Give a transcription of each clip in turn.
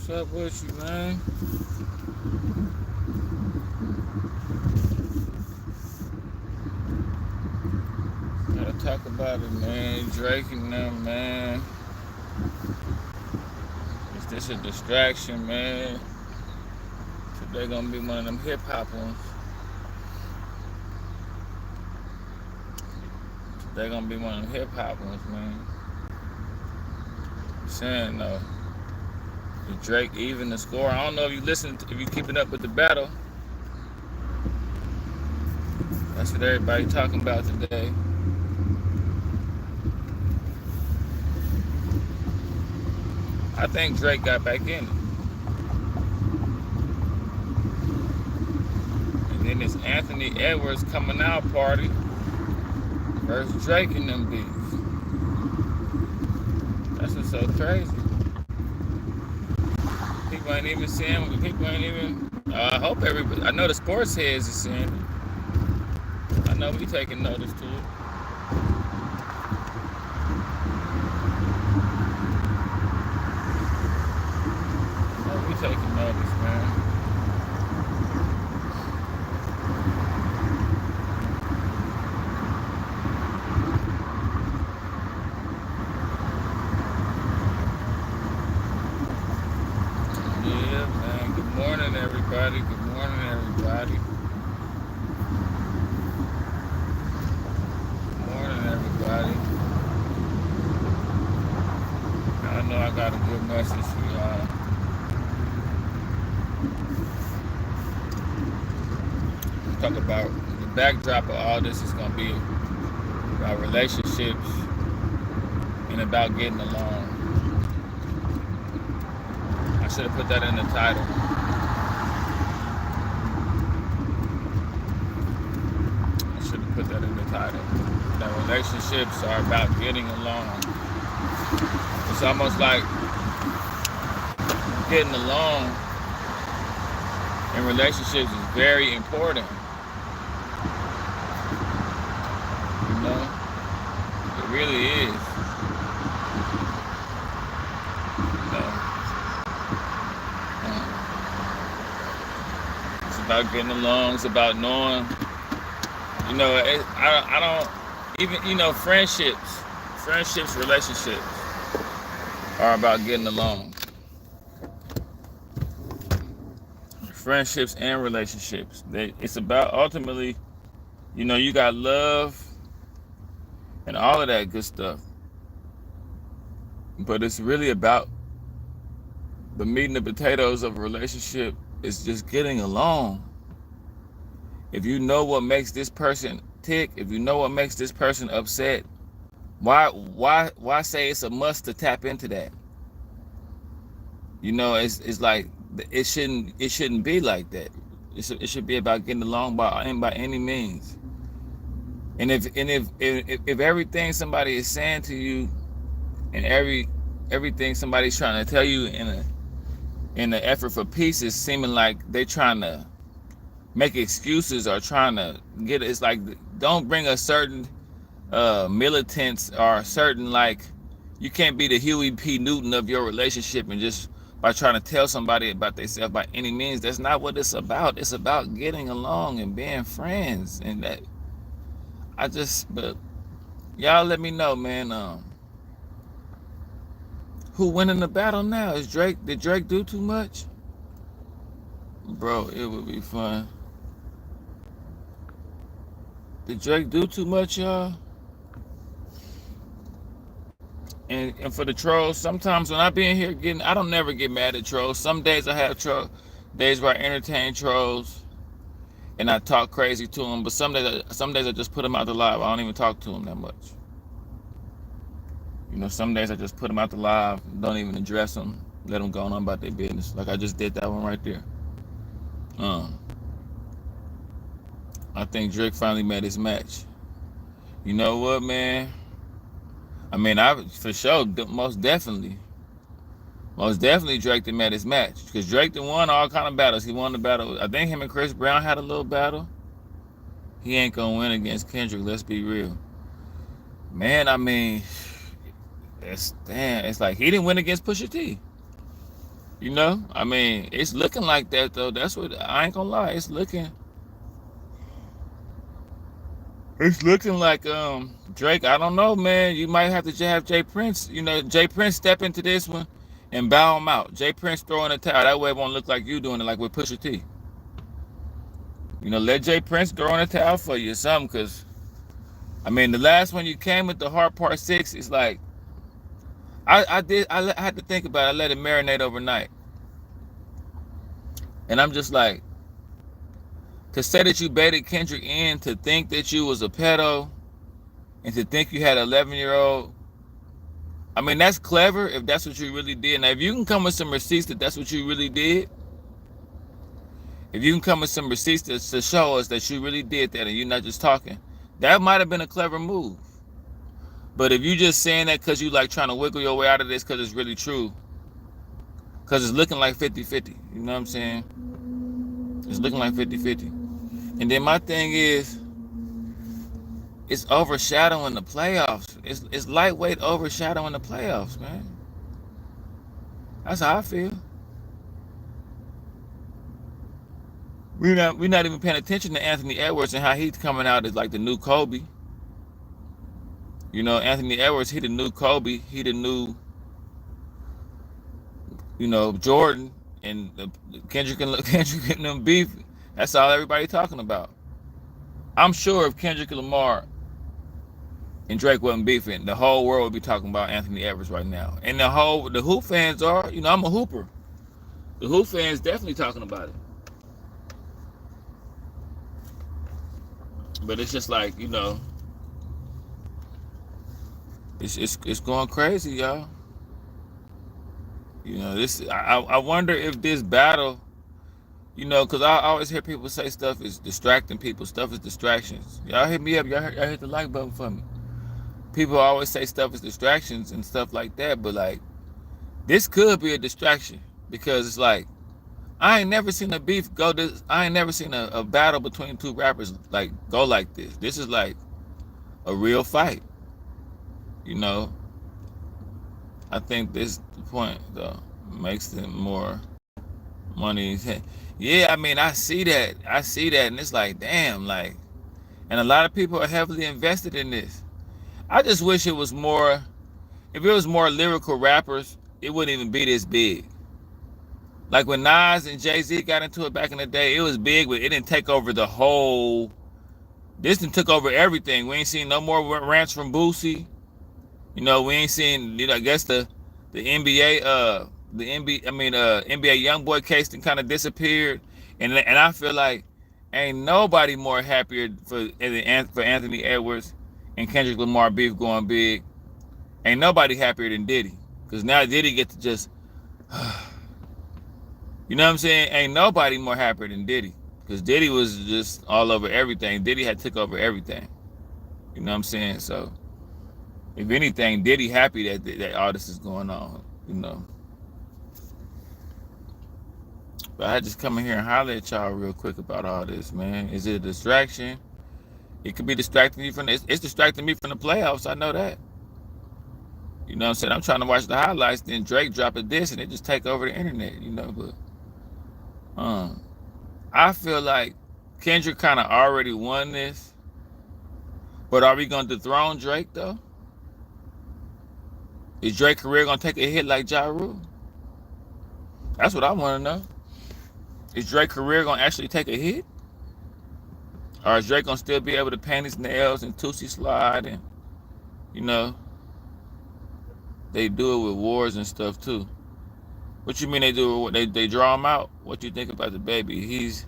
What's up with you, man? Gotta talk about it, man. Drake and them, man. Is this a distraction, man? Today gonna be one of them hip hop ones. Today gonna be one of them hip hop ones, man. I'm saying though, the Drake even the score. I don't know if you listen, if you keeping up with the battle. That's what everybody talking about today. I think Drake got back in it. And then this Anthony Edwards coming out party versus Drake and them beef. That's what's so crazy. People ain't even seeing it. People ain't even. I hope everybody. I know the sports heads are seeing it. I know we taking notice to it. I know we taking notice, man. Yeah, man. Good morning, everybody. Good morning, everybody. Good morning, everybody. I know I got a good message for y'all. Talk about the backdrop of all this is gonna be about relationships and about getting along. I should have put that in the title. I should have put that in the title. That relationships are about getting along. It's almost like getting along in relationships is very important. You know? It really is. You know? It's about getting along. It's about knowing. You know, I don't even, you know, friendships, relationships are about getting along. Friendships and relationships. It's about ultimately, you know, you got love and all of that good stuff. But it's really about the meat and the potatoes of a relationship is just getting along. If you know what makes this person tick, if you know what makes this person upset, why say it's a must to tap into that? You know, it's like it shouldn't be like that. It should be about getting along by any means. And if everything somebody is saying to you and everything somebody's trying to tell you in the effort for peace is seeming like they trying to make excuses or trying to get it's like don't bring a certain militants or a certain like you can't be the Huey P. Newton of your relationship and just by trying to tell somebody about themselves by any means. That's not what it's about. It's about getting along and being friends. And that but y'all let me know, man. Who winning the battle now? Is Drake? Did Drake do too much? Bro, it would be fun. Did Drake do too much, y'all? And for the trolls, sometimes when I be in here I don't never get mad at trolls. Some days I have days where I entertain trolls and I talk crazy to them. But some days I just put them out the live. I don't even talk to them that much. You know, some days I just put them out the live, don't even address them, let them go on about their business. Like I just did that one right there. I think Drake finally met his match. You know what, man? I mean, for sure, most definitely Drake met his match because Drake won all kind of battles. He won the battle. I think him and Chris Brown had a little battle. He ain't gonna win against Kendrick. Let's be real, man. I mean, it's like he didn't win against Pusha T. You know, I mean, it's looking like that though. That's what I ain't gonna lie. It's looking like Drake. I don't know, man. You might have to have Jay Prince. You know, Jay Prince step into this one and bow him out. Jay Prince throwing a towel. That way it won't look like you doing it like with Pusha T. You know, let Jay Prince throw in a towel for you or something. Cause I mean, the last one you came with the Hard Part 6, it's like I had to think about it. I let it marinate overnight, and I'm just like, to say that you baited Kendrick in, to think that you was a pedo, and to think you had an 11-year-old. I mean, that's clever if that's what you really did. Now, if you can come with some receipts that that's what you really did, if you can come with some receipts to show us that you really did that and you're not just talking, that might have been a clever move. But if you just saying that because you like trying to wiggle your way out of this because it's really true, because it's looking like 50-50, you know what I'm saying? It's looking like 50-50. And then my thing is, it's overshadowing the playoffs. It's lightweight overshadowing the playoffs, man. That's how I feel. We're not even paying attention to Anthony Edwards and how he's coming out as like the new Kobe. You know, Anthony Edwards, he the new Kobe. He the new, you know, Jordan, and Kendrick and them beef. That's all everybody talking about. I'm sure if Kendrick Lamar and Drake wasn't beefing, the whole world would be talking about Anthony Edwards right now. And the Hoop fans are, you know, I'm a Hooper. The Hoop fans definitely talking about it. But it's just like, you know, it's going crazy, y'all. You know, I wonder if this battle, you know, because I always hear people say stuff is distracting people. Stuff is distractions. Y'all hit me up. Y'all hit the like button for me. People always say stuff is distractions and stuff like that, but like, this could be a distraction because it's like, I ain't never seen a beef go this. I ain't never seen a battle between two rappers like go like this. This is like a real fight. You know, I think this the point though makes them more money. Yeah, I mean, I see that, and it's like, damn, like, and a lot of people are heavily invested in this. I just wish it was more. If it was more lyrical rappers, it wouldn't even be this big. Like when Nas and Jay-Z got into it back in the day, it was big, but it didn't take over the whole. This done took over everything. We ain't seen no more rants from Boosie. You know, we ain't seen. You know, I guess the NBA NBA YoungBoy case then kind of disappeared, and I feel like ain't nobody more happier for Anthony Edwards and Kendrick Lamar beef going big. Ain't nobody happier than Diddy, because now Diddy get to just. You know what I'm saying? Ain't nobody more happier than Diddy, because Diddy was just all over everything. Diddy had took over everything. You know what I'm saying? So, if anything, Diddy happy that all this is going on. You know. But I just come in here and holler at y'all real quick about all this, man. Is it a distraction? It could be distracting you from. It's distracting me from the playoffs. I know that. You know what I'm saying? I'm trying to watch the highlights. Then Drake drop a diss and it just take over the internet. You know, but. I feel like Kendrick kind of already won this, but are we gonna dethrone Drake though? Is Drake's career gonna take a hit like Ja Rule? That's what I want to know. Is Drake's career gonna actually take a hit, or is Drake gonna still be able to paint his nails and Tootsie slide, and you know they do it with wars and stuff too? What you mean they do it? They draw him out? What do you think about the baby? He's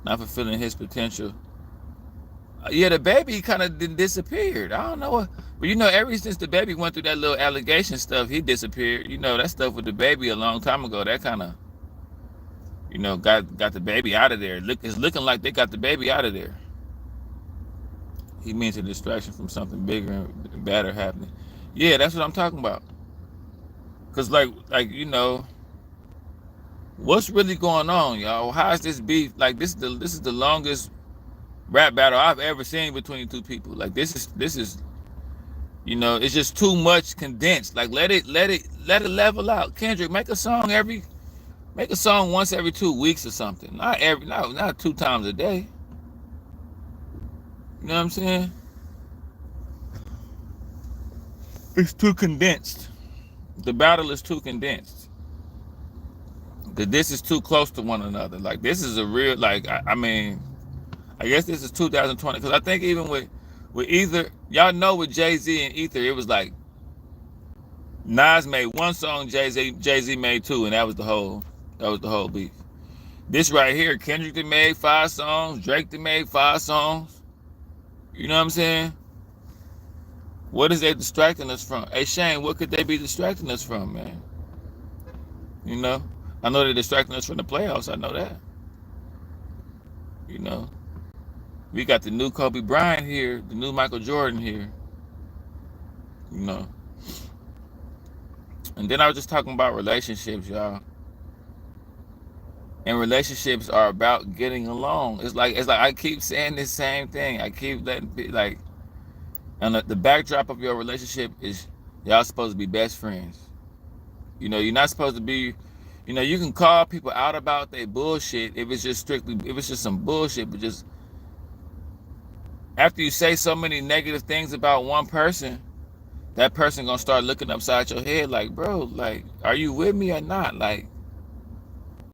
not fulfilling his potential. Yeah, the baby kind of disappeared. I don't know what, but you know, ever since the baby went through that little allegation stuff, he disappeared. You know, that stuff with the baby a long time ago. That kind of, you know, got the baby out of there. It's looking like they got the baby out of there. He means a distraction from something bigger and badder happening. Yeah, that's what I'm talking about. Cause like you know. What's really going on, y'all? How is this beef? Like this is the longest rap battle I've ever seen between two people. Like this is, you know, it's just too much condensed. Like let it level out. Kendrick, make a song every Make a song once every 2 weeks or something. Not 2 times a day. You know what I'm saying? It's too condensed. The battle is too condensed. This is too close to one another. Like, this is a real, like, I mean, I guess this is 2020. Because I think even with Ether, y'all know with Jay-Z and Ether, it was like Nas made one song, Jay-Z made two, and that was the whole beef. This right here, Kendrick done made 5 songs, Drake done made 5 songs. You know what I'm saying? What is they distracting us from? Hey Shane, what could they be distracting us from, man? You know? I know they're distracting us from the playoffs, I know that. You know? We got the new Kobe Bryant here, the new Michael Jordan here. You know? And then I was just talking about relationships, y'all. And relationships are about getting along. It's like I keep saying this same thing. I keep letting like, and the backdrop of your relationship is y'all supposed to be best friends. You know, you're not supposed to be, you know, you can call people out about their bullshit if it's just some bullshit, but just after you say so many negative things about one person, that person gonna start looking upside your head like, bro, like, are you with me or not? Like,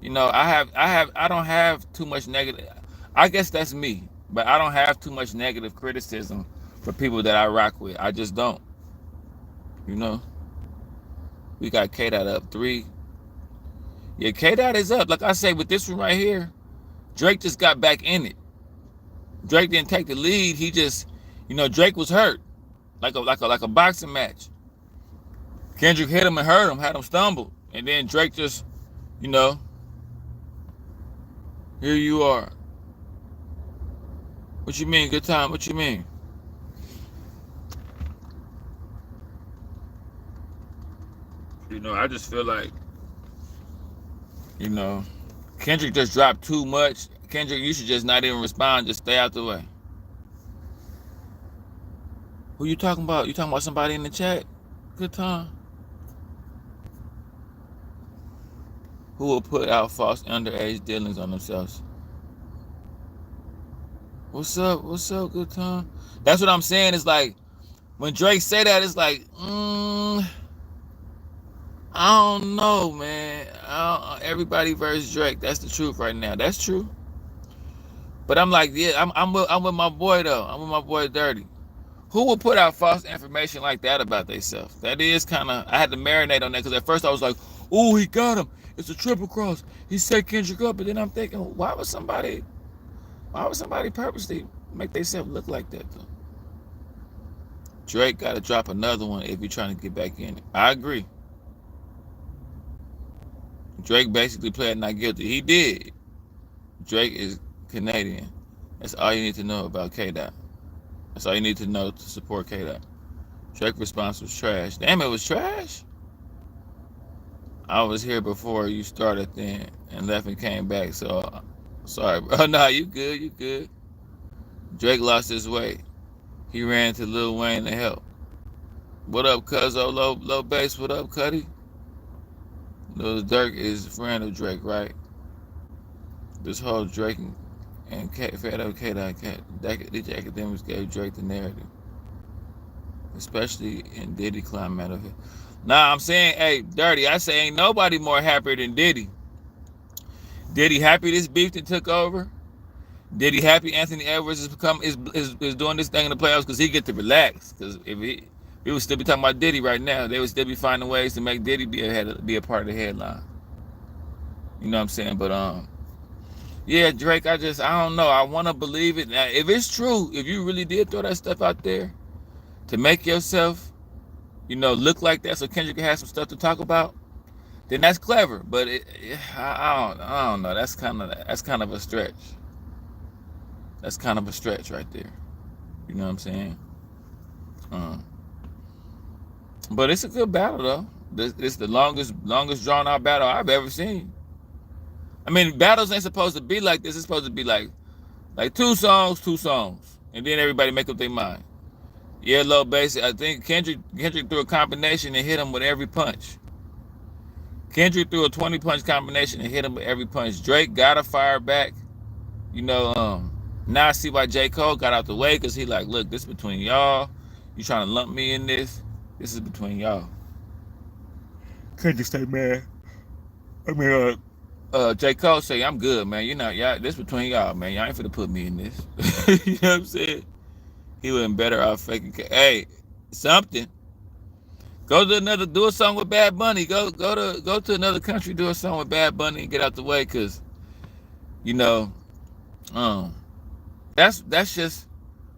you know, I don't have too much negative. I guess that's me, but I don't have too much negative criticism for people that I rock with. I just don't. You know, we got K-Dot up 3. Yeah, K-Dot is up. Like I say, with this one right here, Drake just got back in it. Drake didn't take the lead. He just, you know, Drake was hurt, like a boxing match. Kendrick hit him and hurt him, had him stumble, and then Drake just, you know, here you are. What you mean, good time? What you mean? You know, I just feel like, you know, Kendrick just dropped too much. Kendrick, you should just not even respond. Just stay out the way. Who you talking about? You talking about somebody in the chat? Good time. Who will put out false underage dealings on themselves? What's up? What's up, good time? That's what I'm saying. It's like, when Drake say that, it's like, I don't know, man. Everybody versus Drake. That's the truth right now. That's true. But I'm like, yeah, I'm with my boy though. I'm with my boy Dirty. Who would put out false information like that about themselves? That is kind of, I had to marinate on that because at first I was like, oh, he got him. It's a triple cross. He set Kendrick up, but then I'm thinking, why would somebody purposely make themselves look like that though? Drake got to drop another one if you're trying to get back in it. I agree. Drake basically played not guilty. He did. Drake is Canadian. That's all you need to know about K-Dot. That's all you need to know to support K-Dot. Drake's response was trash. Damn, it was trash? I was here before you started then and left and came back, so sorry, bro. Nah, you good, you good. Drake lost his way. He ran to Lil Wayne to help. What up, Cuzzo? Low bass, what up, Cuddy? Lil Durk is a friend of Drake, right? This whole Drake and Fed Up K-Dot, these academics gave Drake the narrative, especially in Diddy climb out of it. Nah, I'm saying, hey, Dirty, I say ain't nobody more happier than Diddy. Diddy happy this beef that took over? Diddy happy Anthony Edwards is doing this thing in the playoffs because he get to relax? Because if we would still be talking about Diddy right now, they would still be finding ways to make Diddy be a part of the headline. You know what I'm saying? But yeah, Drake, I don't know. I want to believe it. Now, if it's true, if you really did throw that stuff out there to make yourself, you know, look like that so Kendrick can have some stuff to talk about, then that's clever. But I don't know. That's kind of a stretch. That's kind of a stretch right there. You know what I'm saying? But it's a good battle though. It's the longest drawn out battle I've ever seen. I mean, battles ain't supposed to be like this. It's supposed to be like 2 songs, and then everybody make up their mind. Yeah, low bass. I think Kendrick threw a combination and hit him with every punch. Kendrick threw a 20-punch combination and hit him with every punch. Drake got to fire back. You know, now I see why J. Cole got out the way, because he like, look, this is between y'all. You trying to lump me in this? This is between y'all. Kendrick say, man. I mean, J. Cole say, I'm good, man. You know, y'all, this between y'all, man. Y'all ain't finna put me in this. You know what I'm saying? He wasn't better off faking. Hey, something. Go to another, do a song with Bad Bunny. Go to another country, do a song with Bad Bunny and get out the way, cause you know, that's just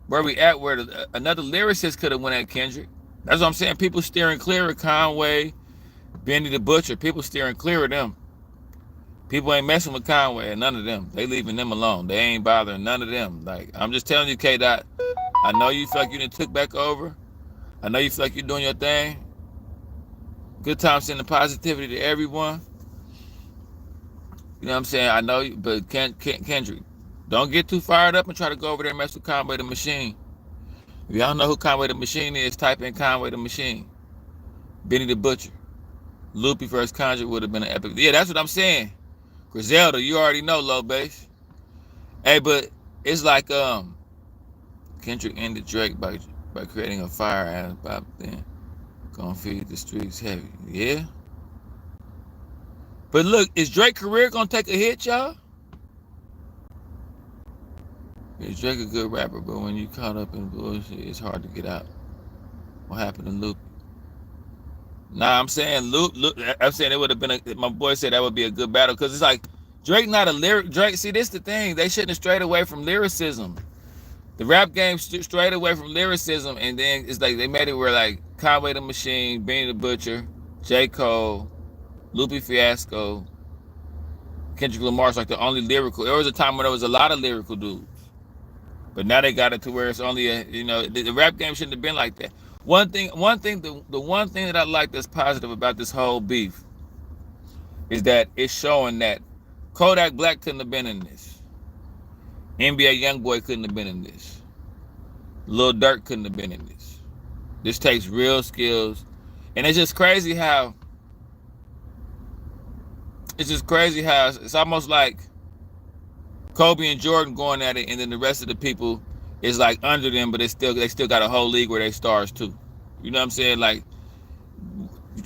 where we at. Where another lyricist could have went at Kendrick. That's what I'm saying. People steering clear of Conway, Benny the Butcher. People steering clear of them. People ain't messing with Conway and none of them. They leaving them alone. They ain't bothering none of them. Like, I'm just telling you, K. Dot. I know you feel like you done took back over. I know you feel like you're doing your thing. Good time sending positivity to everyone. You know what I'm saying? I know you, but Kendrick, don't get too fired up and try to go over there and mess with Conway the Machine. If y'all know who Conway the Machine is, type in Conway the Machine. Benny the Butcher. Loopy vs. Conjure would have been an epic. Yeah, that's what I'm saying. Griselda, you already know, low bass. Hey, but it's like Kendrick ended Drake by creating a fire ass bop, then gonna feed the streets heavy. Yeah. But look, is Drake's career gonna take a hit, y'all? Is Drake a good rapper, but when you caught up in bullshit, it's hard to get out. What happened to Loop? Nah, I'm saying I'm saying it would have been my boy said that would be a good battle, because it's like Drake not a lyric. Drake, see, this the thing. They shouldn't have strayed away from lyricism. The rap game strayed away from lyricism, and then it's like they made it where like Conway the Machine, Benny the Butcher, J. Cole, Lupe Fiasco, Kendrick Lamar's like the only lyrical. There was a time when there was a lot of lyrical dudes, but now they got it to where it's only the rap game shouldn't have been like that. The one thing that I like that's positive about this whole beef is that it's showing that Kodak Black couldn't have been in this. NBA Youngboy couldn't have been in this. Lil Durk couldn't have been in this. This takes real skills, and it's just crazy how it's almost like Kobe and Jordan going at it, and then the rest of the people is like under them, but they still got a whole league where they stars too. You know what I'm saying? Like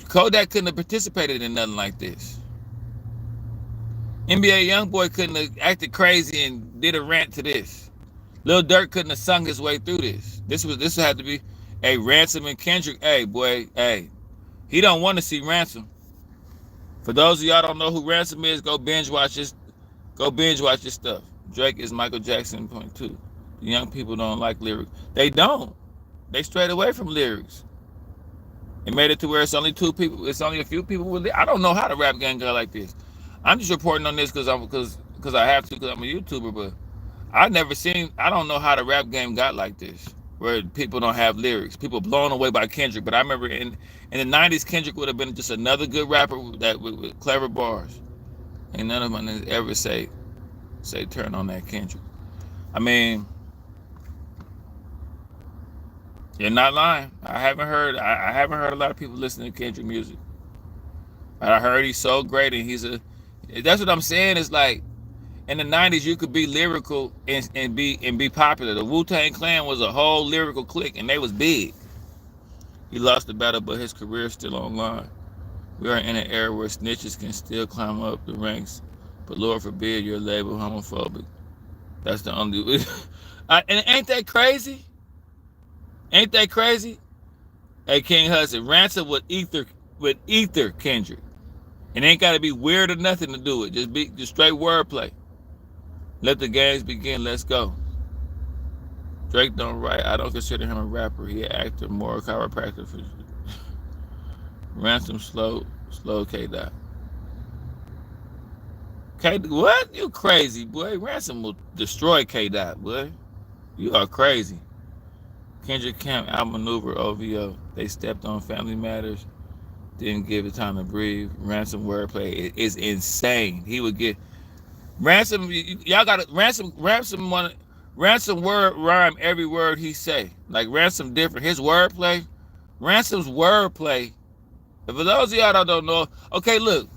Kodak couldn't have participated in nothing like this. NBA Youngboy couldn't have acted crazy and did a rant to this. Lil Durk couldn't have sung his way through this. This had to be a Ransom and Kendrick. Hey boy, hey, he don't want to see Ransom. For those of y'all don't know who Ransom is, go binge watch this stuff. Drake is Michael Jackson .2. The young people don't like lyrics. They don't. They strayed away from lyrics. It made it to where it's only two people. It's only a few people with. I don't know how the rap game got like this. I'm just reporting on this because I have to, because I'm a YouTuber. But I don't know how the rap game got like this, where people don't have lyrics. People blown away by Kendrick. But I remember in the 90s, Kendrick would have been just another good rapper that with clever bars. Ain't none of them ever say turn on that Kendrick. I mean, you're not lying. I haven't heard a lot of people listening to Kendrick music. But I heard he's so great, and that's what I'm saying. It's like in the 90s you could be lyrical and be popular. The Wu-Tang Clan was a whole lyrical clique, and they was big. He lost the battle, but his career is still online. We are in an era where snitches can still climb up the ranks, but Lord forbid you're labeled homophobic. That's the only. And ain't that crazy? Ain't that crazy? Hey, King Hudson, Ransom with Ether Kendrick. It ain't got to be weird or nothing to do it. Just straight wordplay. Let the games begin. Let's go. Drake don't write. I don't consider him a rapper. He an actor, more a chiropractor. For Ransom slow K-Dot. What? You crazy, boy. Ransom will destroy K-Dot, boy. You are crazy. Kendrick Camp outmaneuver OVO. They stepped on Family Matters. Didn't give it time to breathe. Ransom wordplay is insane. He would get Ransom. Y'all got to Ransom word rhyme every word he say. Like Ransom different. His wordplay. Ransom's wordplay. For those of y'all that don't know, okay, look.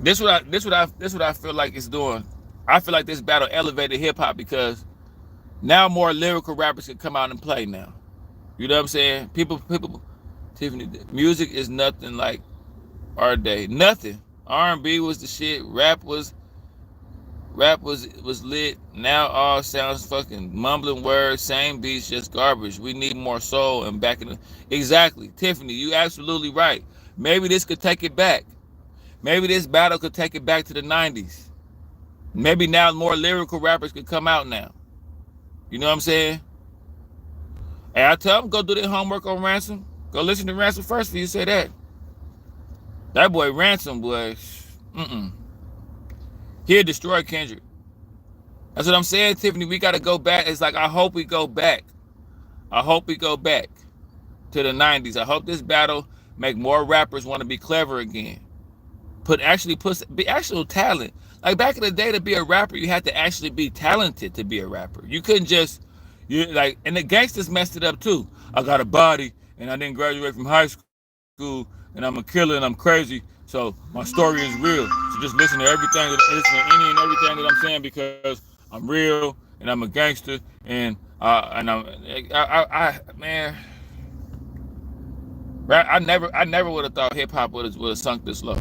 This what I feel like it's doing. I feel like this battle elevated hip hop because now more lyrical rappers can come out and play now. You know what I'm saying? People, Tiffany, music is nothing like our day. Nothing. R&B was the shit. Rap was lit. Now all sounds fucking mumbling words, same beats, just garbage. We need more soul and back in the exactly. Tiffany, you absolutely right. Maybe this could take it back. Maybe this battle could take it back to the 90s. Maybe now more lyrical rappers could come out now. You know what I'm saying? And I tell them go do their homework on Ransom. Go listen to Ransom first before you say that. That boy Ransom, boy, he'll destroy Kendrick. That's what I'm saying, Tiffany. We got to go back. It's like I hope we go back. I hope we go back to the 90s. I hope this battle make more rappers want to be clever again. Be actual talent. Like back in the day, to be a rapper, you had to actually be talented to be a rapper. You couldn't just and the gangsters messed it up too. I got a body and I didn't graduate from high school and I'm a killer and I'm crazy. So my story is real. So just listen to listen to any and everything that I'm saying because I'm real and I'm a gangster man, I never would have thought hip hop would have sunk this low.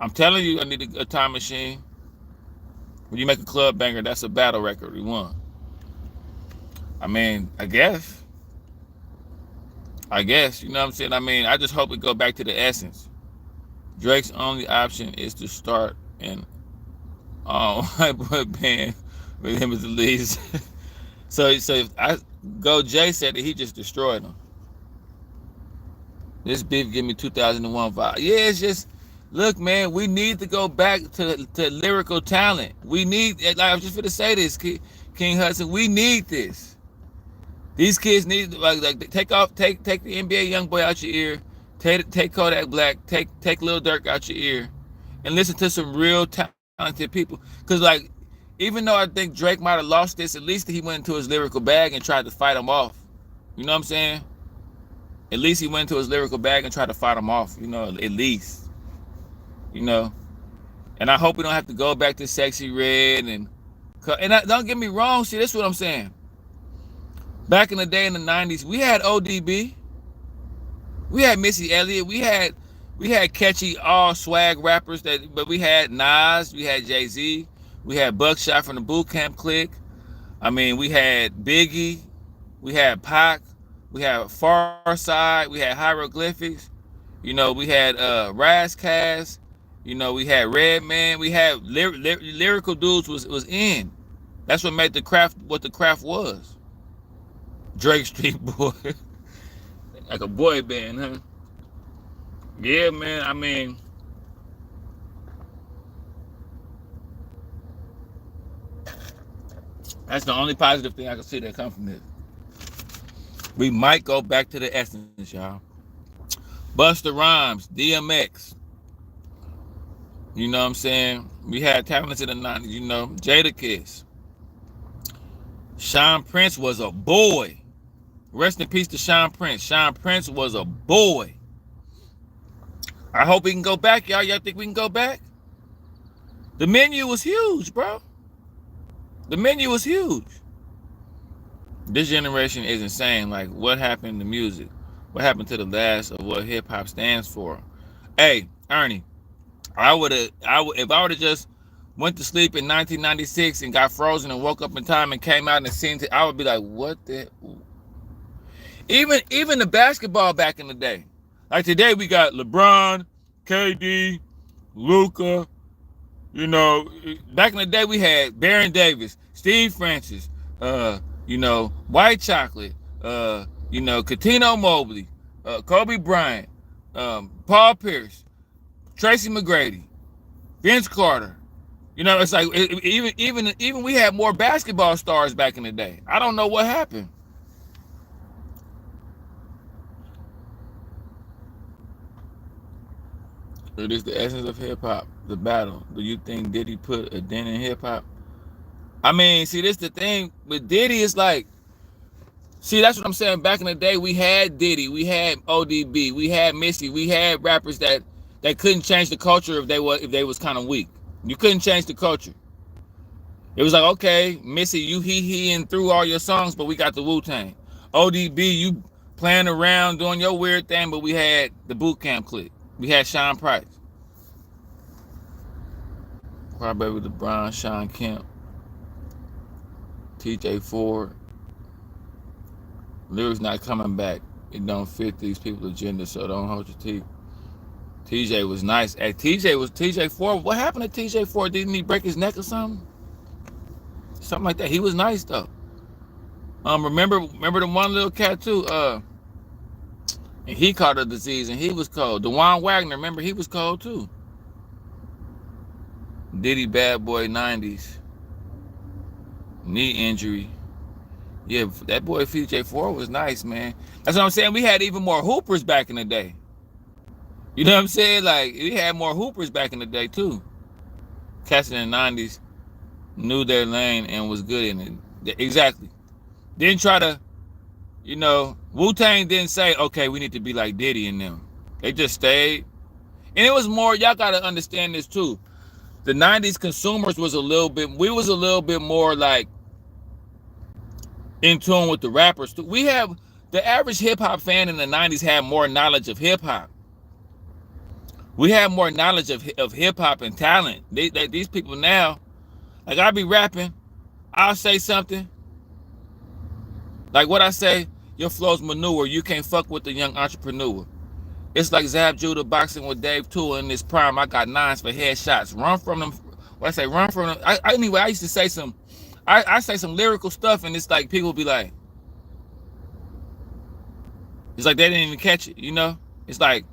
I'm telling you, I need a time machine. When you make a club banger, that's a battle record. We won. I mean, I guess, you know what I'm saying? I mean, I just hope we go back to the essence. Drake's only option is to start an white boy band with him as the lead. so if I go, Jay said that he just destroyed him. This beef give me 2001 vibe. Yeah, it's just, look, man, we need to go back to lyrical talent. We need, like I was just going to say this, King Hudson, we need this. These kids need like take the NBA YoungBoy out your ear, take Kodak Black, take Lil Durk out your ear, and listen to some real talented people. Cause like, even though I think Drake might have lost this, at least he went into his lyrical bag and tried to fight him off. You know what I'm saying? At least he went into his lyrical bag and tried to fight him off. You know, at least. You know, and I hope we don't have to go back to Sexy Red and don't get me wrong. See, this is what I'm saying. Back in the day in the 90s, we had ODB, we had Missy Elliott, we had catchy all swag rappers but we had Nas, we had Jay-Z, we had Buckshot from the Boot Camp Clique. I mean, we had Biggie, we had Pac, we had Farside, we had Hieroglyphics, you know, we had Razzcast, you know, we had Redman, we had lyrical dudes was in. That's what made the craft what the craft was. Drake Street Boy. Like a boy band, huh? Yeah, man, I mean, that's the only positive thing I can see that come from this. We might go back to the essence, y'all. Busta Rhymes, DMX. You know what I'm saying? We had talents in the 90s, you know. Jadakiss. Sean Prince was a boy. Rest in peace to Sean Prince. Sean Prince was a boy. I hope we can go back, y'all. Y'all think we can go back? The menu was huge, bro. The menu was huge. This generation is insane. Like, what happened to music? What happened to the last of what hip hop stands for? Hey, Ernie, if I would have just went to sleep in 1996 and got frozen and woke up in time and came out and seen it, I would be like, what the? Even the basketball back in the day. Like today we got LeBron, KD, Luka. You know, back in the day we had Baron Davis, Steve Francis, you know, White Chocolate, you know, Katino Mobley, Kobe Bryant, Paul Pierce, Tracy McGrady, Vince Carter. You know, it's like even we had more basketball stars back in the day. I don't know what happened. It is the essence of hip hop, the battle. Do you think Diddy put a dent in hip hop? I mean, see, this the thing with Diddy is like, see, that's what I'm saying. Back in the day, we had Diddy, we had ODB, we had Missy, we had rappers that they couldn't change the culture if they was kind of weak. You couldn't change the culture. It was like, okay, Missy, you he-and through all your songs, but we got the Wu-Tang. ODB, you playing around doing your weird thing, but we had the Boot Camp clique. We had Sean Price. Crybaby LeBron, Sean Kemp, TJ Ford. Lyrics not coming back. It don't fit these people's agenda, so don't hold your teeth. TJ was nice. Hey, TJ Ford. What happened to TJ Ford? Didn't he break his neck or something? Something like that. He was nice though. Remember the one little cat too. And he caught a disease and he was cold. DeJuan Wagner, remember he was cold too. Diddy Bad Boy 90s. Knee injury. Yeah, that boy TJ Ford was nice, man. That's what I'm saying. We had even more hoopers back in the day. You know what I'm saying? Like, we had more hoopers back in the day too. Cats in the 90s knew their lane and was good in it. Exactly. Didn't try to, Wu-Tang didn't say, okay, we need to be like Diddy and them. They just stayed. And it was more, y'all got to understand this too. The 90s consumers was a little bit more like in tune with the rappers. We have, the average hip hop fan in the 90s had more knowledge of hip hop. We have more knowledge of hip hop and talent. These people now, like I be rapping, I'll say something. Like what I say, your flow's manure. You can't fuck with the young entrepreneur. It's like Zab Judah boxing with Dave Tool in this prime. I got 9s for headshots. Run from them. What I say, run from them. Anyway, I used to say I say some lyrical stuff, and it's like people be like, it's like they didn't even catch it, It's like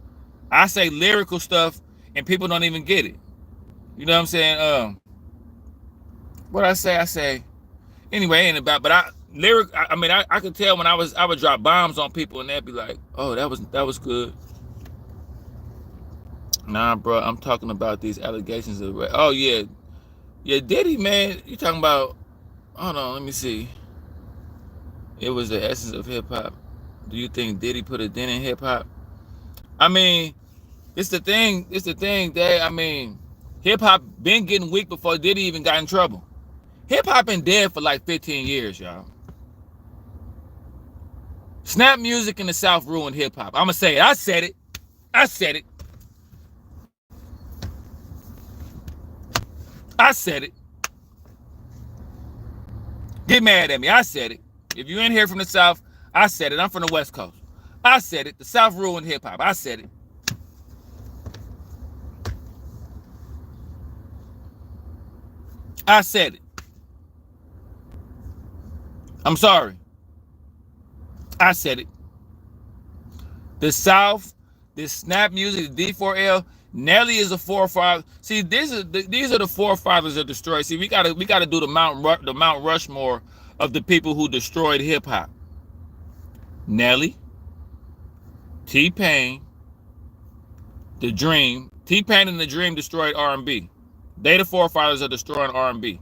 I say lyrical stuff, and people don't even get it. You know what I'm saying? What I say. Anyway, ain't about. But I could tell when I would drop bombs on people, and they'd be like, "Oh, that was good." Nah, bro, I'm talking about these allegations of. Oh yeah, Diddy, man. You talking about? Hold on, let me see. It was the essence of hip hop. Do you think Diddy put a dent in hip hop? I mean, it's the thing. That hip hop been getting weak before Diddy even got in trouble. Hip hop been dead for like 15 years, y'all. Snap music in the South ruined hip hop. I'ma say it. I said it. I said it. Get mad at me. I said it. If you ain't here from the South, I said it. I'm from the West Coast. I said it. The South ruined hip hop. I said it. I said it. I'm sorry. I said it. The South, this snap music, the D4L, Nelly is a forefather. See, these are the forefathers of destroy. See, we gotta do the Mount Rushmore of the people who destroyed hip hop. Nelly, T-Pain, The Dream. T-Pain and The Dream destroyed R&B. They the forefathers of destroying R&B.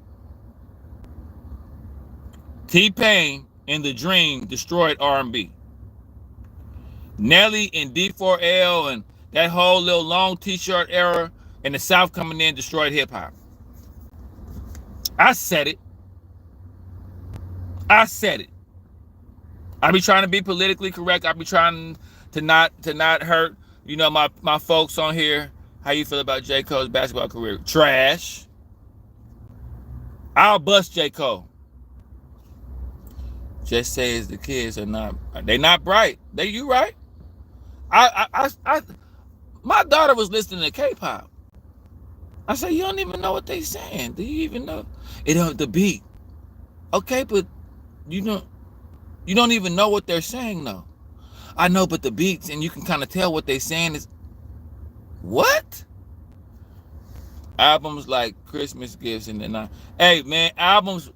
T-Pain and The Dream destroyed R&B. Nelly and D4L and that whole little long t-shirt era and the South coming in destroyed hip-hop. I said it. I be trying to be politically correct. I be trying to not hurt, my folks on here. How you feel about J. Cole's basketball career? Trash. I'll bust J. Cole. Just say the kids are not bright. You right. My daughter was listening to K-pop. I said, you don't even know what they saying. Do you even know? It don't the beat. Okay, but you don't even know what they're saying though. I know, but the beats, and you can kind of tell what they're saying is what? Albums like Christmas gifts and then hey man, albums,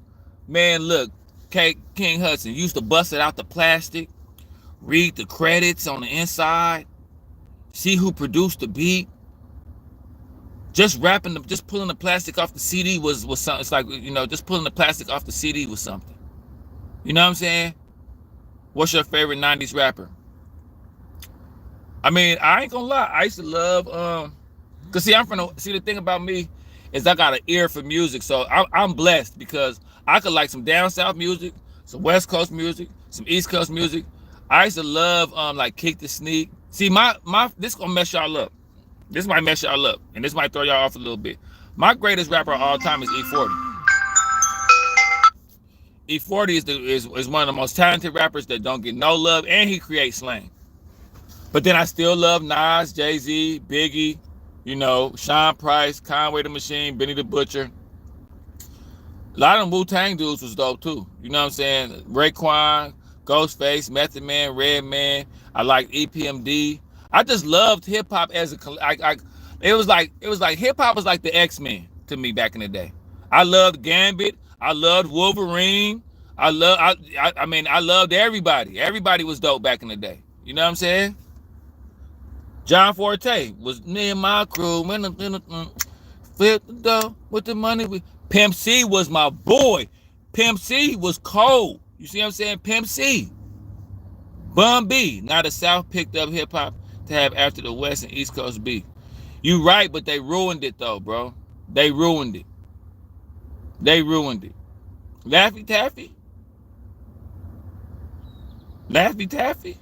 man, look, King Hudson used to bust it out the plastic, read the credits on the inside, see who produced the beat. Just pulling the plastic off the CD was something. It's like, just pulling the plastic off the CD was something. You know what I'm saying? What's your favorite 90s rapper? I ain't gonna lie. I used to love Cause see, the thing about me is I got an ear for music, so I'm blessed because I could like some down south music, some West Coast music, some East Coast music. I used to love like Kick the Sneak. See, my this gonna mess y'all up. This might mess y'all up, and this might throw y'all off a little bit. My greatest rapper of all time is E40. E40 is one of the most talented rappers that don't get no love, and he creates slang. But then I still love Nas, Jay-Z, Biggie, you know, Sean Price, Conway the Machine, Benny the Butcher. A lot of them Wu-Tang dudes was dope too. You know what I'm saying? Raekwon, Ghostface, Method Man, Redman. I like EPMD. I just loved hip hop as it was like hip hop was like the X-Men to me back in the day. I loved Gambit. I loved Wolverine. I loved everybody. Everybody was dope back in the day. You know what I'm saying? John Forte was near my crew when flip the dough with the money. Pimp C was my boy. Pimp C was cold. You see what I'm saying? Pimp C. Bun B. Now the South picked up hip hop to have after the West and East Coast beef. You right, but they ruined it though, bro. They ruined it. They ruined it. Laffy Taffy? Laffy Taffy?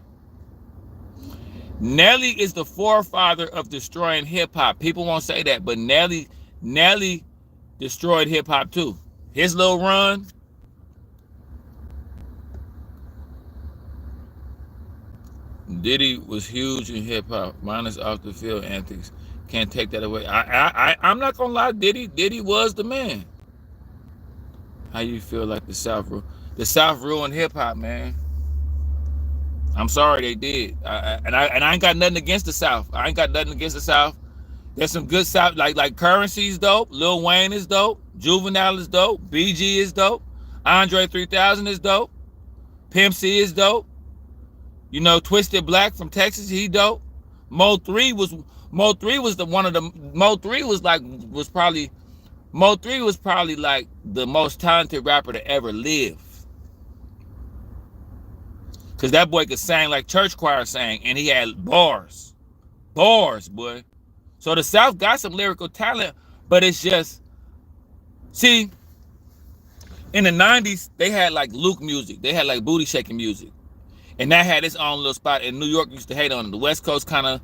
Nelly is the forefather of destroying hip hop. People won't say that, but Nelly destroyed hip hop too. His little run. Diddy was huge in hip hop, minus off the field antics. Can't take that away. I'm not gonna lie, Diddy was the man. How you feel like the South ruined hip hop, man? I'm sorry they did. And I ain't got nothing against the South. I ain't got nothing against the South. There's some good South, like Currency's dope, Lil Wayne is dope, Juvenile is dope, BG is dope, Andre 3000 is dope, Pimp C is dope. You know, Twisted Black from Texas, he dope. Mo 3 was probably like the most talented rapper to ever live. Cause that boy could sing like church choir sang, and he had bars, boy. So the South got some lyrical talent, but it's just, see, in the 90s, they had like Luke music. They had like booty shaking music. And that had its own little spot. And New York used to hate on it. The West Coast kind of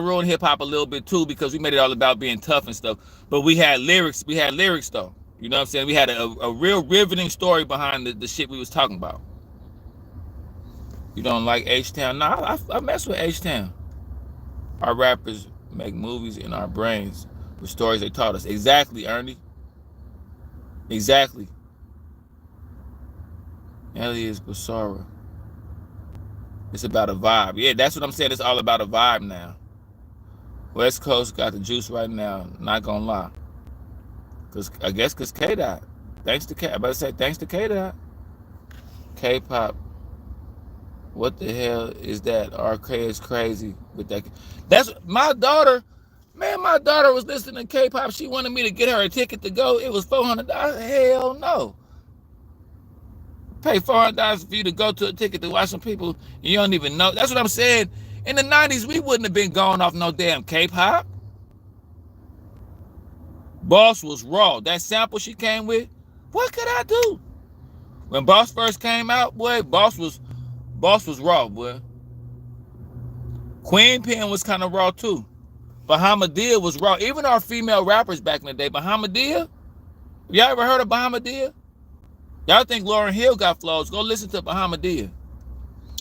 ruined hip hop a little bit too, because we made it all about being tough and stuff. But we had lyrics though. You know what I'm saying? We had a real riveting story behind the shit we was talking about. You don't like H-Town? Nah, I mess with H-Town. Our rappers make movies in our brains with stories they taught us. Exactly, Ernie. Exactly. Elias Basara. It's about a vibe. Yeah, that's what I'm saying. It's all about a vibe now. West Coast got the juice right now. Not gonna lie. Cause K-Dot. Thanks to K-Dot. K-pop. What the hell is that? RK is crazy with that. That's my daughter. Man, my daughter was listening to K-pop. She wanted me to get her a ticket to go. It was $400. Hell no. Pay $400 for you to go to a ticket to watch some people you don't even know. That's what I'm saying. In the 90s, we wouldn't have been going off no damn K-pop. Boss was raw. That sample she came with, what could I do? When Boss first came out, boy, Boss was raw, boy. Queen Pen was kind of raw too. Bahamadia was raw. Even our female rappers back in the day, Bahamadia. Y'all ever heard of Bahamadia? Y'all think Lauryn Hill got flows? Go listen to Bahamadia.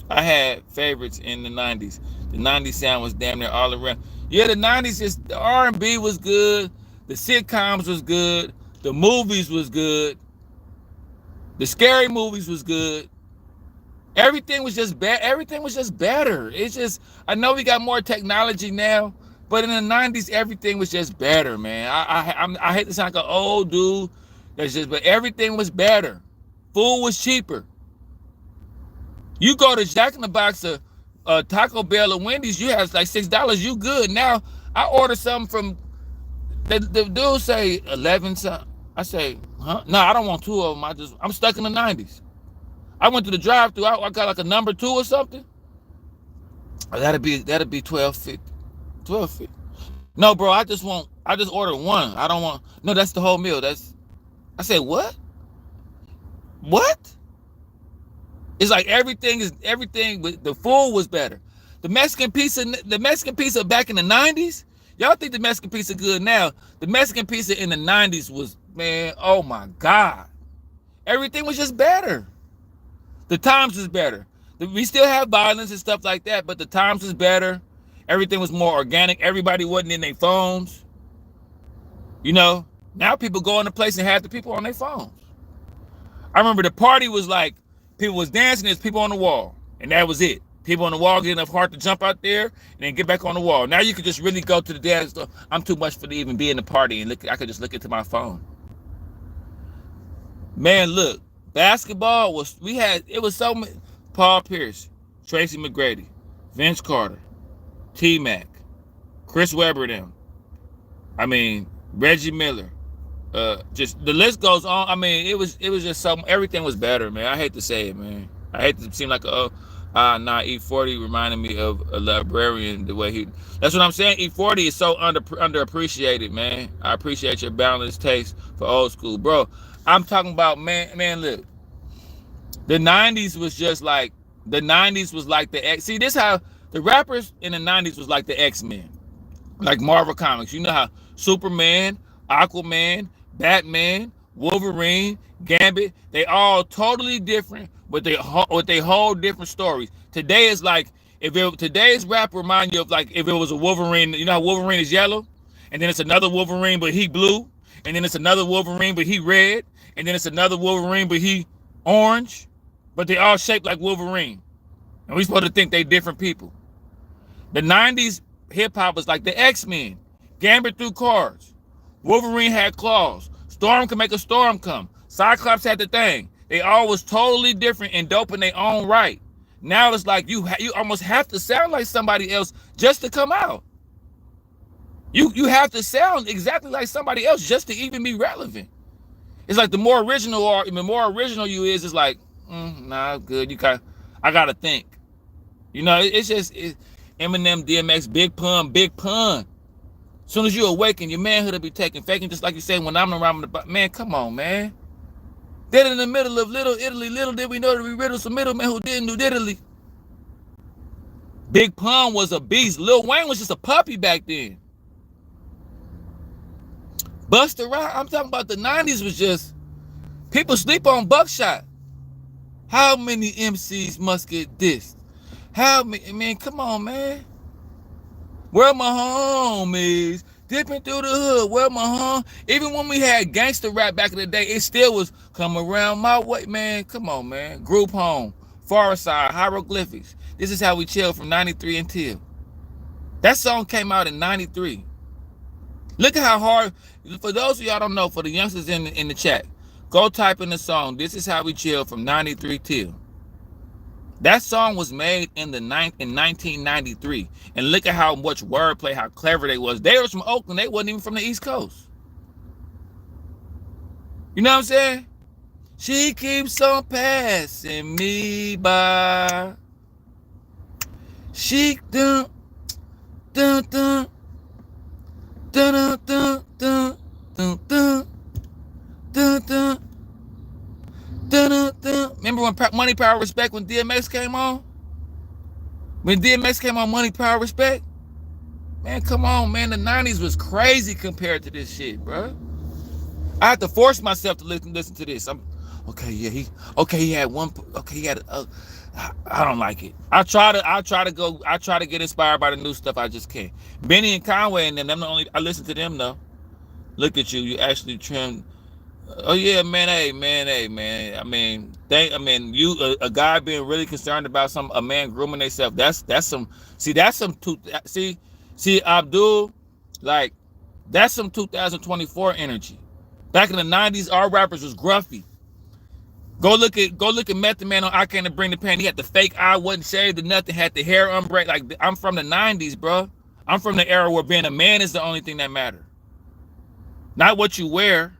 I had favorites in the 90s. The 90s sound was damn near all around. Yeah, the 90s, just the R&B was good. The sitcoms was good. The movies was good. The scary movies was good. Everything was just bad. Everything was just better. It's just, I know we got more technology now, but in the 90s, everything was just better, man. I hate to sound like an old dude. But everything was better. Food was cheaper. You go to Jack in the Box, Taco Bell, or Wendy's, you have like $6. You good. Now, I order something from, the dude say 11 something. I say, huh? No, I don't want two of them. I'm stuck in the 90s. I went to the drive-thru. I got like a number 2 or something. That'd be $12.50. $12.50. No, bro, I just ordered one. I don't want, no, that's the whole meal. I said, what? What? It's like everything, but the food was better. The Mexican pizza back in the 90s, y'all think the Mexican pizza good now. The Mexican pizza in the 90s was, man, oh my God. Everything was just better. The times was better. We still have violence and stuff like that, but the times was better. Everything was more organic. Everybody wasn't in their phones. You know, now people go in the place and have the people on their phones. I remember the party was like, people was dancing, there's people on the wall, and that was it. People on the wall get enough heart to jump out there and then get back on the wall. Now you could just really go to the dance. I'm too much for to even be in the party and look. I could just look into my phone. Man, look, basketball was, it was so many. Paul Pierce, Tracy McGrady, Vince Carter, T-Mac, Chris Webber, them. I mean, Reggie Miller. Just the list goes on. I mean, it was just so, everything was better, man. I hate to say it, man. I hate to seem like E40 reminded me of a librarian, the way that's what I'm saying. E40 is so underappreciated, man. I appreciate your balanced taste for old school, bro. I'm talking about, man, look. The 90s was just like, the X. See, this how the rappers in the 90s was like the X-Men. Like Marvel Comics. You know how Superman, Aquaman, Batman, Wolverine, Gambit, they all totally different, but they whole different stories. Today is like, today's rap remind you of like if it was a Wolverine. You know how Wolverine is yellow, and then it's another Wolverine but he blue, and then it's another Wolverine but he red, and then it's another Wolverine but he orange, but they all shaped like Wolverine, and we supposed to think they different people. The 90s hip hop was like the X-Men. Gambit threw cards. Wolverine had claws. Storm could make a storm come. Cyclops had the thing. They all was totally different and dope in their own right. Now it's like you almost have to sound like somebody else just to come out. You have to sound exactly like somebody else just to even be relevant. It's like the more original you is, it's like, nah, good. I gotta think. You know, it's just Eminem, DMX, Big Pun. As soon as you awaken, your manhood will be taken. Faking just like you say when I'm around the man, come on, man. Then in the middle of Little Italy, little did we know that we riddled some middlemen who didn't do diddly. Big Pun was a beast. Lil Wayne was just a puppy back then. Busta Rhymes, I'm talking about the 90s was just, people sleep on Buckshot. How many MCs must get dissed? How many, man, come on, man. Where my homies? Dipping through the hood, where my home? Even when we had gangster rap back in the day, it still was come around my way, man. Come on, man. Group Home, Forest Side, Hieroglyphics. This is how we chill from 93 until. That song came out in 93. Look at how hard, for those of y'all don't know, for the youngsters in the chat, go type in the song, This Is How We Chill from 93 till. That song was made in 1993. And look at how much wordplay, how clever they was. They was from Oakland. They wasn't even from the East Coast. You know what I'm saying? She keeps on passing me by. She dun dun dun dun dun dun dun dun dun dun. Remember when Money, Power, Respect, when DMX came on? When DMX came on, Money, Power, Respect? Man, come on, man. The 90s was crazy compared to this shit, bro. I had to force myself to listen to this. He had one. Okay, he had. I don't like it. I try to get inspired by the new stuff. I just can't. Benny and Conway and them. I'm the only. I listen to them though. Look at you. You actually trimmed. Oh yeah, man. Hey, man. I mean, you a guy being really concerned about a man grooming themselves. That's some. See, Abdul, like that's some 2024 energy. Back in the 90s, our rappers was gruffy. Go look at Method Man on I Can't Bring the Pain. He had the fake eye, wasn't shaved or nothing, had the hair unbraid. Like, I'm from the 90s, bro. I'm from the era where being a man is the only thing that mattered. Not what you wear.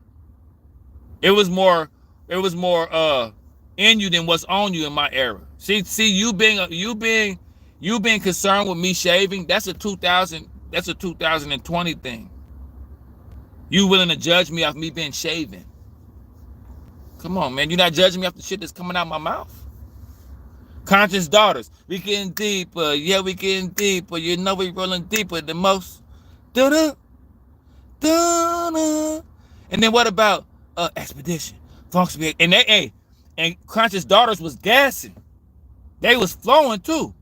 It was more in you than what's on you in my era. See, you being concerned with me shaving, that's a 2000 That's a 2020 thing. You willing to judge me off me being shaven? Come on, man. You're not judging me off the shit that's coming out my mouth. Conscious daughters, we getting deeper. Yeah, we getting deeper. You know we rolling deeper than most. Da-da, da-da. And then what about Expedition? Funks, and and Conscious Daughters was gassing. They was flowing too.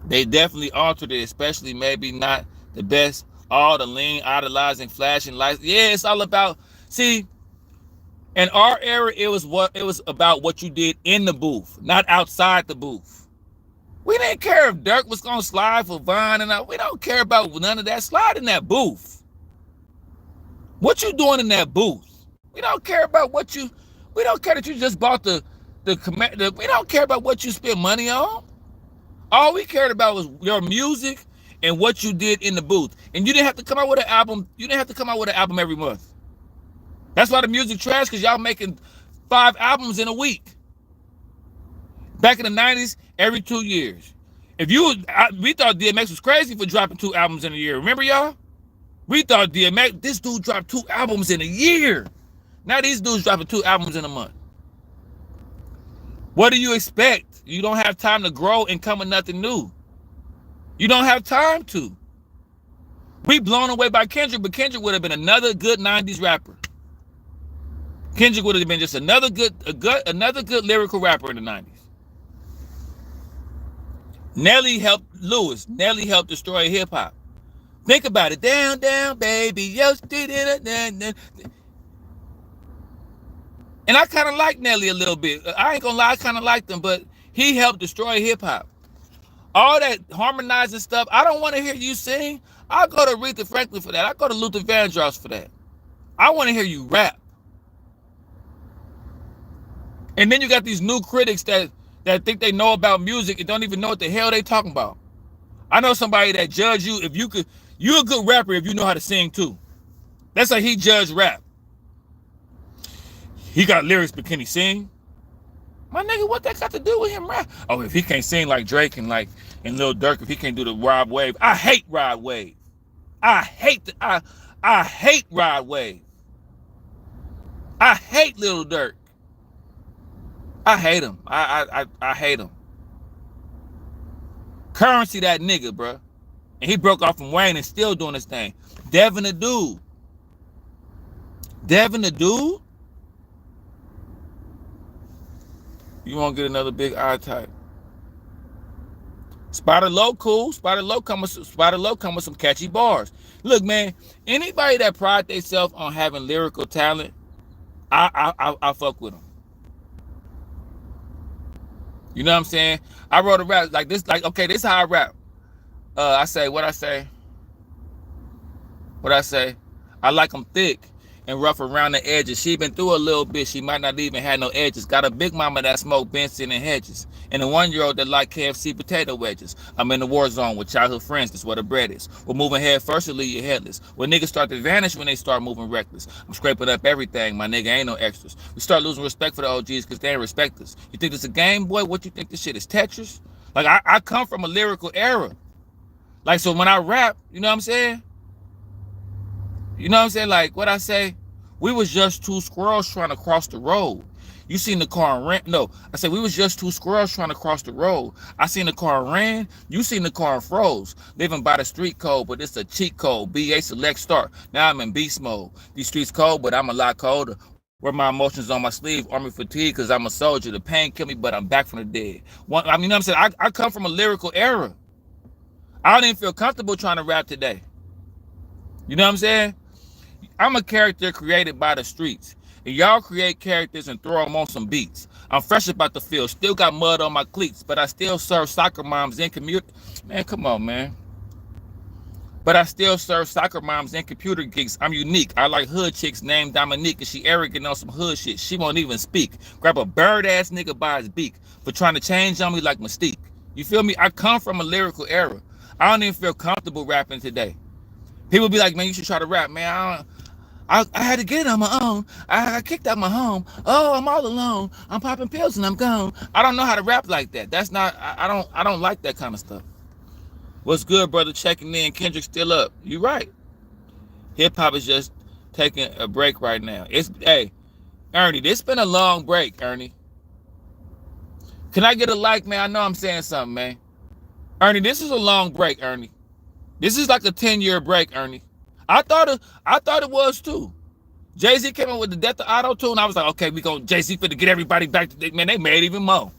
They definitely altered it, especially maybe not the best. All the lean, idolizing, flashing lights. Yeah, it's all about, see, in our era, it was about what you did in the booth, not outside the booth. We didn't care if Dirk was gonna slide for Vine and all. We don't care about none of that. Slide in that booth. What you doing in that booth? We don't care about what you. We don't care that you just bought the. We don't care about what you spent money on. All we cared about was your music and what you did in the booth. And you didn't have to come out with an album. You didn't have to come out with an album every month. That's why the music trash, because y'all making 5 albums in a week. Back in the 90s, every 2 years. We thought DMX was crazy for dropping 2 albums in a year. Remember, y'all? We thought DMX, this dude dropped 2 albums in a year. Now these dudes dropping 2 albums in a month. What do you expect? You don't have time to grow and come with nothing new. You don't have time to. We blown away by Kendrick, but Kendrick would have been another good 90s rapper. Kendrick would have been just another good lyrical rapper in the 90s. Nelly helped Lewis. Nelly helped destroy hip hop. Think about it. Down, down, baby. Yo, and I kind of like Nelly a little bit. I ain't gonna lie, I kind of liked him, but he helped destroy hip hop. All that harmonizing stuff, I don't want to hear you sing. I'll go to Aretha Franklin for that. I'll go to Luther Vandross for that. I want to hear you rap. And then you got these new critics that think they know about music and don't even know what the hell they talking about. I know somebody that judge you if you could. You're a good rapper if you know how to sing too. That's how he judged rap. He got lyrics, but can he sing? My nigga, what that got to do with him rap? Oh, if he can't sing like Drake and Lil Durk, if he can't do the Rod Wave, I hate Rod Wave. I hate Rod Wave. I hate Lil Durk. I hate him. I hate him. Currency, that nigga, bro. And he broke off from Wayne and still doing his thing. Devin the dude. Devin the dude? You won't get another big eye type. Spider Low cool. Spider Low come with some catchy bars. Look, man, anybody that pride themselves on having lyrical talent, I fuck with them. You know what I'm saying? I wrote a rap like this, okay, this is how I rap. I say, I like them thick and rough around the edges. She been through a little bit. She might not even have no edges. Got a big mama that smoke Benson and Hedges. And a 1-year-old that like KFC potato wedges. I'm in the war zone with childhood friends. That's where the bread is. We're moving head first to leave you headless. When niggas start to vanish when they start moving reckless. I'm scraping up everything. My nigga ain't no extras. We start losing respect for the OGs because they ain't respect us. You think this a game, boy? What you think this shit is, Tetris? Like, I come from a lyrical era. Like, so when I rap, you know what I'm saying? You know what I'm saying? Like, what I say? We was just 2 squirrels trying to cross the road. You seen the car and ran. No, I said we was just 2 squirrels trying to cross the road. I seen the car and ran. You seen the car and froze. Living by the street code, but it's a cheat code. BA select start. Now I'm in beast mode. These streets cold, but I'm a lot colder. Wear my emotions on my sleeve. Army fatigue, because I'm a soldier. The pain killed me, but I'm back from the dead. I mean, you know what I'm saying? I come from a lyrical era. I don't even feel comfortable trying to rap today. You know what I'm saying? I'm a character created by the streets. And y'all create characters and throw them on some beats. I'm fresh about the field. Still got mud on my cleats. But I still serve soccer moms and computer. Man, come on, man. But I still serve soccer moms and computer geeks. I'm unique. I like hood chicks named Dominique. And she arrogant on some hood shit. She won't even speak. Grab a bird-ass nigga by his beak for trying to change on me like Mystique. You feel me? I come from a lyrical era. I don't even feel comfortable rapping today. People be like, man, you should try to rap. Man, I had to get it on my own. I got kicked out my home. Oh, I'm all alone. I'm popping pills and I'm gone. I don't know how to rap like that. That's not. I don't like that kind of stuff. What's good, brother? Checking in. Kendrick still up. You right. Hip hop is just taking a break right now. Hey, Ernie, this been a long break, Ernie. Can I get a like, man? I know I'm saying something, man. Ernie, this is a long break, Ernie. This is like a 10-year break, Ernie. I thought it was too. Jay-Z came in with the death of auto-tune. I was like, okay, Jay-Z finna get everybody back to, man, they made even more.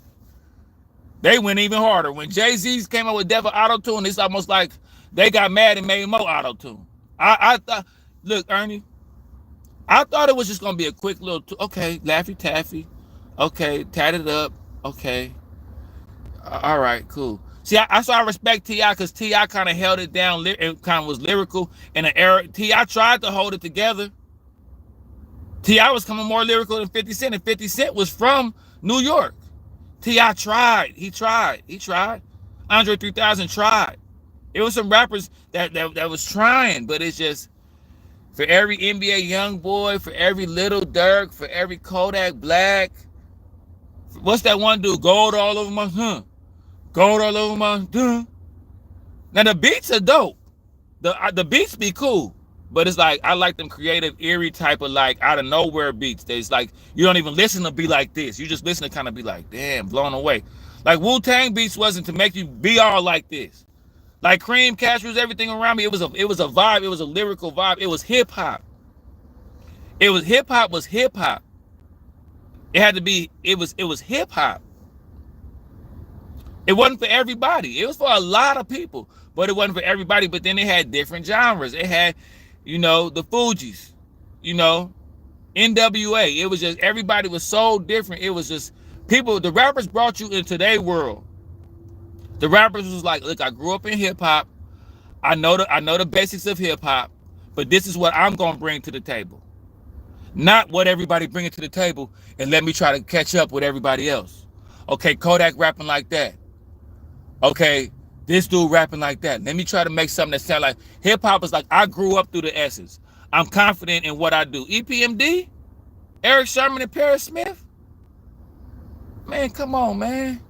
They went even harder. When Jay-Z came up with death of auto-tune, it's almost like they got mad and made more auto-tune. I thought, look, Ernie, I thought it was just gonna be a quick little, okay, Laffy Taffy, okay, tat it up, okay, all right, cool. See, I respect T.I. because T.I. kind of held it down. It kind of was lyrical in an era. T.I. tried to hold it together. T.I. was coming more lyrical than 50 Cent, and 50 Cent was from New York. T.I. tried. He tried. Andre 3000 tried. It was some rappers that was trying, but it's just, for every NBA young boy, for every Little Dirk, for every Kodak Black, what's that one dude? Gold all over my, Gold all over my, Now the beats are dope. The beats be cool, but it's like, I like them creative, eerie type of like out of nowhere beats. It's like, you don't even listen to be like this. You just listen to kind of be like, damn, blown away. Like Wu-Tang beats wasn't to make you be all like this. Like Cream, Cashews, everything around me, it was a vibe. It was a lyrical vibe. It was hip hop. It was hip hop. It had to be. It was hip hop. It wasn't for everybody. It was for a lot of people, but it wasn't for everybody. But then it had different genres. It had, the Fugees, NWA. It was just, everybody was so different. It was just people. The rappers brought you into their world. The rappers was like, look, I grew up in hip hop. I know the basics of hip hop, but this is what I'm gonna bring to the table. Not what everybody bringing to the table, and let me try to catch up with everybody else. Okay, Kodak rapping like that. Okay, this dude rapping like that. Let me try to make something that sound like hip hop is like, I grew up through the essence. I'm confident in what I do. EPMD, Eric Sherman and Paris Smith. Man, come on, man.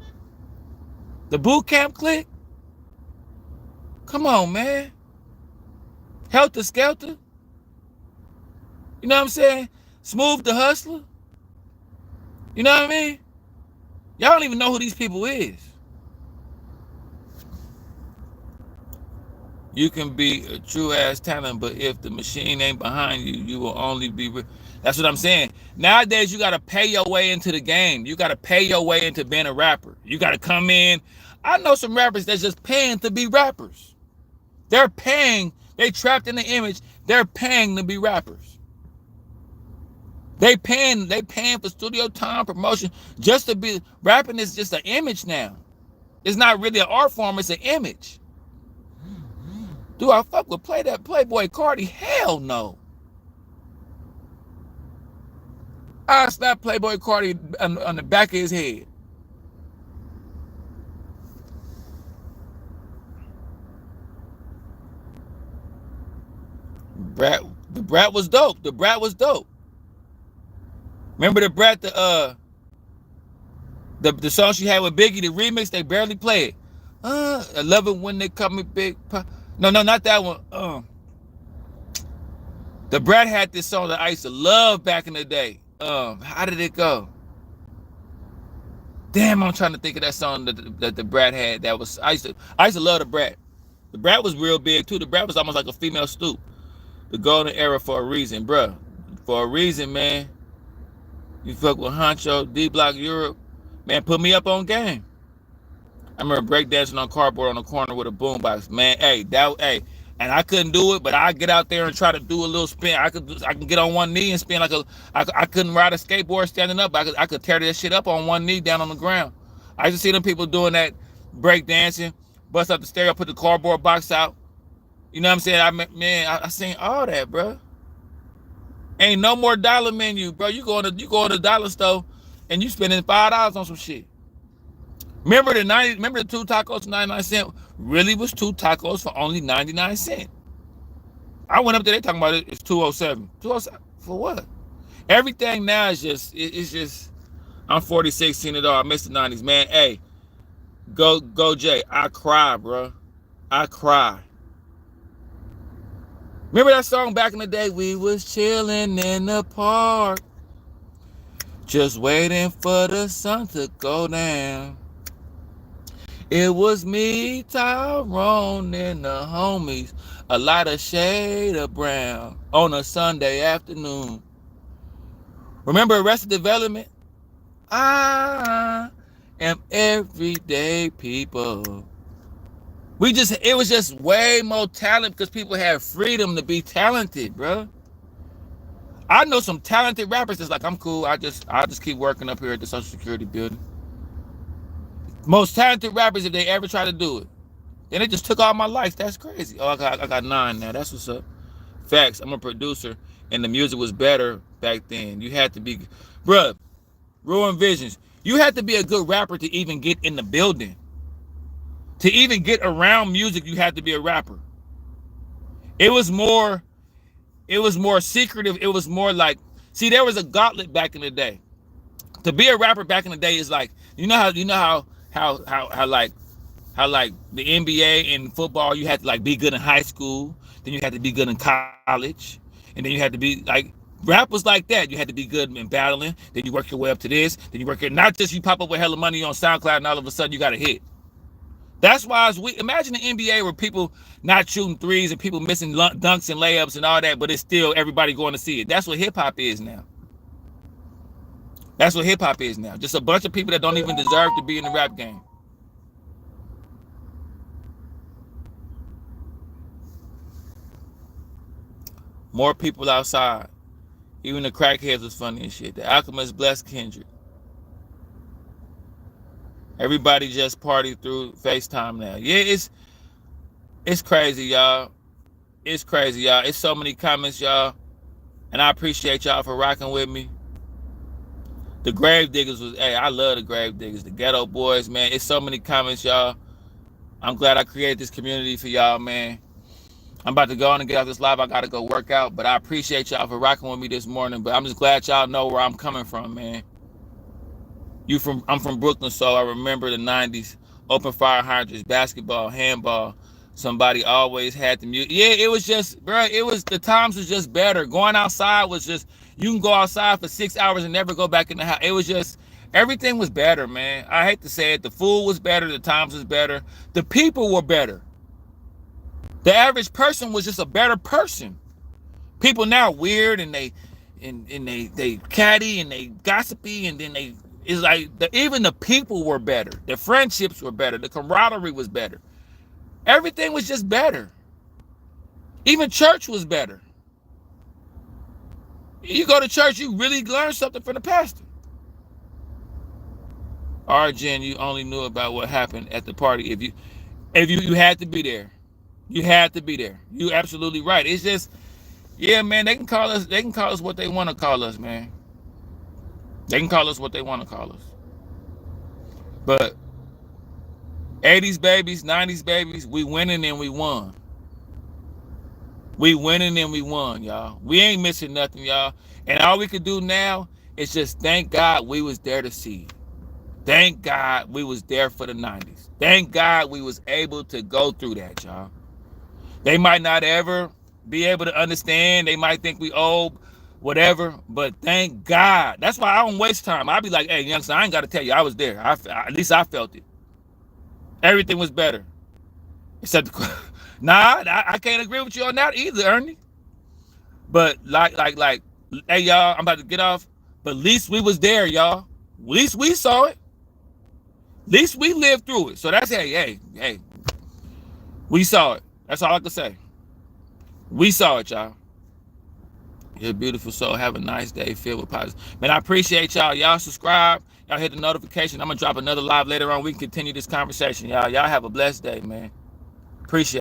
The Boot Camp Clique? Come on, man. Helter Skelter? You know what I'm saying? Smooth the Hustler? You know what I mean? Y'all don't even know who these people is. You can be a true ass talent, but if the machine ain't behind you, you will only be. That's what I'm saying. Nowadays, you got to pay your way into the game. You got to pay your way into being a rapper. You got to come in. I know some rappers that's just paying to be rappers. They're paying. They trapped in the image. They're paying to be rappers. They paying for studio time, promotion, just to be. Rapping is just an image now. It's not really an art form. It's an image. Do I fuck with Playboy Cardi? Hell no. I slapped Playboy Cardi on the back of his head. The Brat was dope. The Brat was dope. Remember the Brat, the song she had with Biggie, the remix, they barely played. I love it when they call me Big Pop. No, not that one. The Brat had this song that I used to love back in the day. How did it go? Damn, I'm trying to think of that song that the Brat had. That was I used to love the Brat. The Brat was real big too. The Brat was almost like a female Stoop. The golden era for a reason, bruh. For a reason, man. You fuck with Honcho, D Block Europe, man. Put me up on game. I remember breakdancing on cardboard on the corner with a boombox, man. Hey, and I couldn't do it, but I get out there and try to do a little spin. I can get on one knee and spin like I couldn't ride a skateboard standing up. I could tear that shit up on one knee down on the ground. I used to see them people doing that breakdancing, bust up the stereo, put the cardboard box out. You know what I'm saying? I seen all that, bro. Ain't no more dollar menu, bro. You go to the dollar store and you spending $5 on some shit. Remember the 2 tacos for 99 cents? Really was 2 tacos for only 99 cents. I went up there, they talking about it's 207. 207 for what? Everything now is just I'm 46, seen it all. I miss the 90s, man. Hey, go Jay. I cry, bro. I cry. Remember that song back in the day? We was chilling in the park, just waiting for the sun to go down. It was me, Tyrone, and the homies, a lot of shade of brown on a Sunday afternoon. Remember Arrested Development? I am everyday people. It was just way more talent because people had freedom to be talented, bro. I know some talented rappers that's like, I'm cool. I'll just keep working up here at the Social Security building. Most talented rappers, if they ever try to do it. Then they just took all my likes. That's crazy. Oh, I got 9 now. That's what's up. Facts. I'm a producer, and the music was better back then. You had to be, bruh, Ruin Visions. You had to be a good rapper to even get in the building. To even get around music, you had to be a rapper. It was more secretive. It was more like, see, there was a gauntlet back in the day. To be a rapper back in the day is like, how the NBA and football, you had to like be good in high school, then you had to be good in college, and then you had to be like, rap was like that. You had to be good in battling, then you work your way up to this, then you work it, not just you pop up with hella money on SoundCloud and all of a sudden you got a hit. That's why imagine the NBA where people not shooting threes and people missing dunks and layups and all that, but it's still everybody going to see it. That's what hip hop is now. That's what hip hop is now. Just a bunch of people that don't even deserve to be in the rap game. More people outside. Even the crackheads was funny and shit. The Alchemist blessed Kendrick. Everybody just party through FaceTime now. Yeah, it's crazy, y'all. It's crazy, y'all. It's so many comments, y'all. And I appreciate y'all for rocking with me. The Grave Diggers I love the Grave Diggers. The Ghetto Boys, man. It's so many comments, y'all. I'm glad I created this community for y'all, man. I'm about to go on and get out this live. I got to go work out. But I appreciate y'all for rocking with me this morning. But I'm just glad y'all know where I'm coming from, man. I'm from Brooklyn, so I remember the 90s. Open fire hydrants, basketball, handball. Somebody always had the music. Yeah, it was just, bro, the times was just better. Going outside was just, you can go outside for 6 hours and never go back in the house. It was just, everything was better, man. I hate to say it. The food was better. The times was better. The people were better. The average person was just a better person. People now weird and they catty and they gossipy and then it's like even the people were better. The friendships were better. The camaraderie was better. Everything was just better. Even church was better. You go to church, you really learn something from the pastor. Jen, you only knew about what happened at the party if you had to be there. You had to be there. You absolutely right. It's just, yeah, man, they can call us what they want to call us, man. They can call us what they want to call us. But 80s babies, 90s babies, we winning and we won. We winning and we won, y'all. We ain't missing nothing, y'all. And all we could do now is just thank God we was there to see. Thank God we was there for the 90s. Thank God we was able to go through that, y'all. They might not ever be able to understand. They might think we old, whatever. But thank God. That's why I don't waste time. I'll be like, hey, youngster, I ain't got to tell you. I was there. At least I felt it. Everything was better. Except, I can't agree with you on that either, Ernie. But like, hey, y'all, I'm about to get off. But at least we was there, y'all. At least we saw it. At least we lived through it. So that's, hey. We saw it. That's all I can say. We saw it, y'all. You're a beautiful soul. Have a nice day filled with positive. Man, I appreciate y'all. Y'all subscribe. Y'all hit the notification. I'm going to drop another live later on. We can continue this conversation, y'all. Y'all have a blessed day, man. Appreciate it.